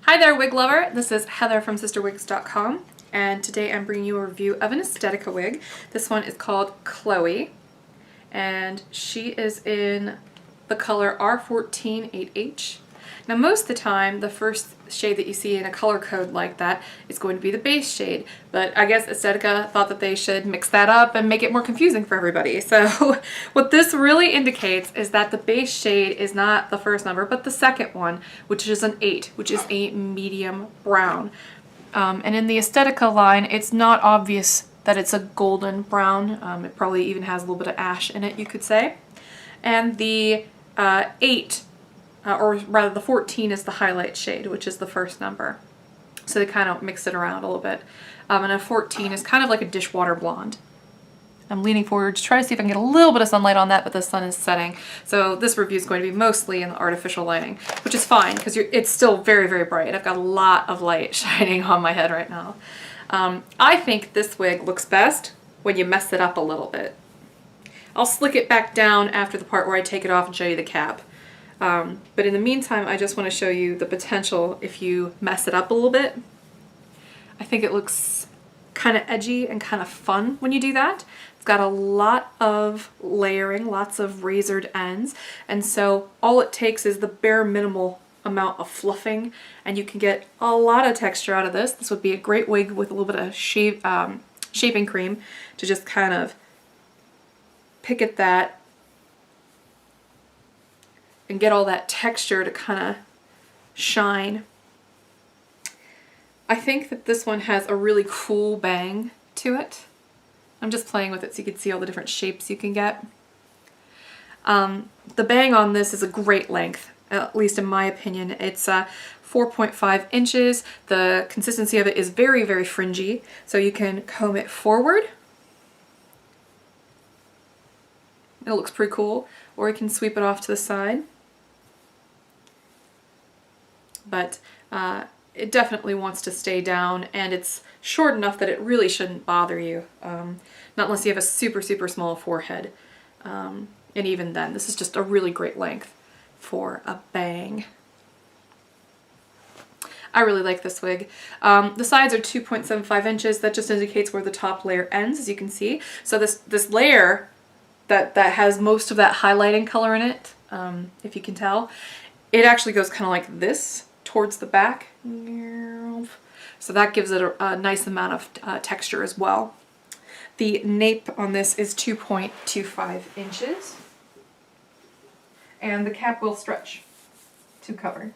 Hi there, wig lover. This is Heather from CysterWigs.com, and today I'm bringing you a review of an Estetica wig. This one is called Chloe, and she is in the color R14 8H. Now, most of the time, the first shade that you see in a color code like that is going to be the base shade, but I guess Estetica thought that they should mix that up and make it more confusing for everybody. So what this really indicates is that the base shade is not the first number, but the second one, which is an 8, which is a medium brown. And in the Estetica line, it's not obvious that it's a golden brown. It probably even has a little bit of ash in it, you could say. And the 8, or rather the 14 is the highlight shade, which is the first number. So they kind of mix it around a little bit. And a 14 is kind of like a dishwater blonde. I'm leaning forward to try to see if I can get a little bit of sunlight on that, but the sun is setting. So this review is going to be mostly in the artificial lighting, which is fine because it's still very, very bright. I've got a lot of light shining on my head right now. I think this wig looks best when you mess it up a little bit. I'll slick it back down after the part where I take it off and show you the cap. But in the meantime, I just want to show you the potential if you mess it up a little bit. I think it looks kind of edgy and kind of fun when you do that. It's got a lot of layering, lots of razored ends, and so all it takes is the bare minimal amount of fluffing, and you can get a lot of texture out of this. This would be a great wig with a little bit of shaving cream to just kind of pick at that and get all that texture to kind of shine. I think that this one has a really cool bang to it. I'm just playing with it so you can see all the different shapes you can get. The bang on this is a great length, at least in my opinion. It's 4.5 inches. The consistency of it is very, very fringy, so you can comb it forward. It looks pretty cool, or you can sweep it off to the side. But it definitely wants to stay down, and it's short enough that it really shouldn't bother you, not unless you have a super, super small forehead. And even then, this is just a really great length for a bang. I really like this wig. The sides are 2.75 inches. That just indicates where the top layer ends, as you can see. So this layer that has most of that highlighting color in it, if you can tell, it actually goes kind of like this towards the back. So that gives it a nice amount of texture as well. The nape on this is 2.25 inches. And the cap will stretch to cover.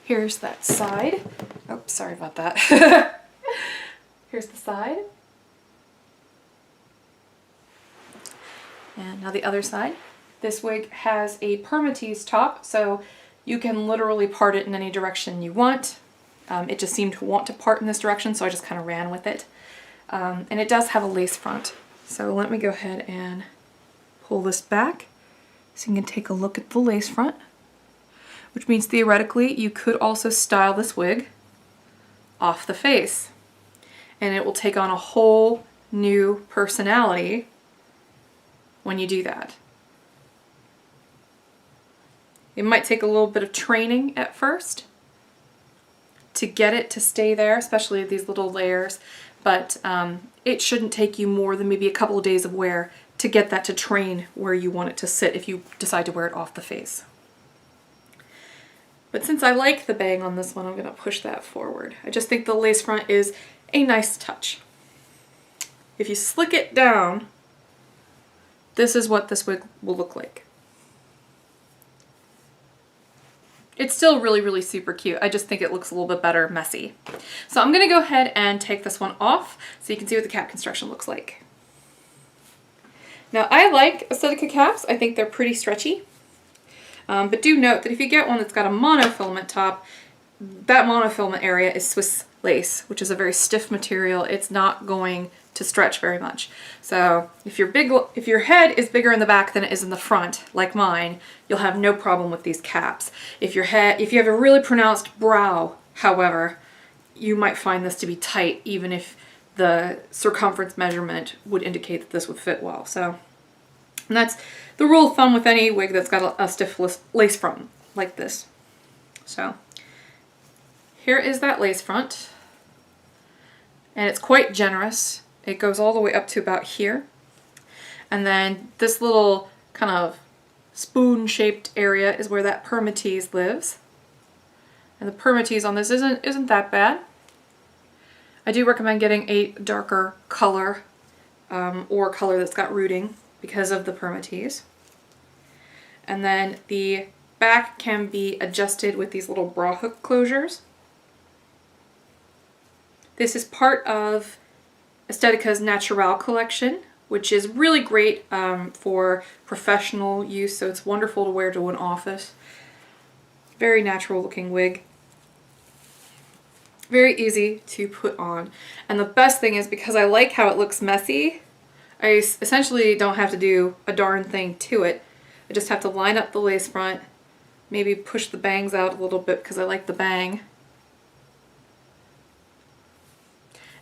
Here's that side. Oh, sorry about that. Here's the side. And now the other side. This wig has a permatease top, so you can literally part it in any direction you want. It just seemed to want to part in this direction, so I just kind of ran with it. And it does have a lace front. So let me go ahead and pull this back so you can take a look at the lace front, which means theoretically you could also style this wig off the face, and it will take on a whole new personality when you do that. It might take a little bit of training at first to get it to stay there, especially these little layers, but it shouldn't take you more than maybe a couple of days of wear to get that to train where you want it to sit if you decide to wear it off the face. But since I like the bang on this one, I'm going to push that forward. I just think the lace front is a nice touch. If you slick it down, this is what this wig will look like. It's still really, really super cute. I just think it looks a little bit better messy. So I'm gonna go ahead and take this one off so you can see what the cap construction looks like. Now, I like Estetica caps. I think they're pretty stretchy. But do note that if you get one that's got a monofilament top, that monofilament area is Swiss lace, which is a very stiff material. It's not going to stretch very much. So if your head is bigger in the back than it is in the front, like mine, you'll have no problem with these caps. If you have a really pronounced brow, however, you might find this to be tight, even if the circumference measurement would indicate that this would fit well. So And that's the rule of thumb with any wig that's got a stiff lace front like this. So here is that lace front. And it's quite generous. It goes all the way up to about here. And then this little kind of spoon-shaped area is where that permatease lives. And the permatease on this isn't that bad. I do recommend getting a darker color or color that's got rooting because of the permatease. And then the back can be adjusted with these little bra hook closures. This is part of Estetica's Natural collection, which is really great for professional use, so it's wonderful to wear to an office. Very natural looking wig. Very easy to put on. And the best thing is, because I like how it looks messy, I essentially don't have to do a darn thing to it. I just have to line up the lace front, maybe push the bangs out a little bit because I like the bang.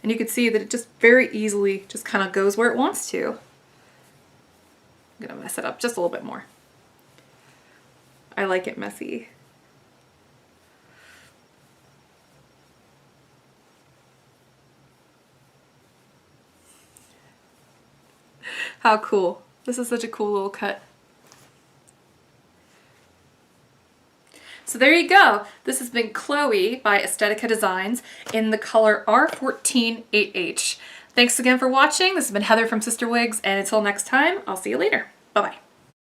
And you can see that it just very easily just kind of goes where it wants to. I'm gonna mess it up just a little bit more. I like it messy. How cool. This is such a cool little cut. So there you go. This has been Chloe by Estetica Designs in the color R14 8H. Thanks again for watching. This has been Heather from CysterWigs, and until next time, I'll see you later. Bye-bye.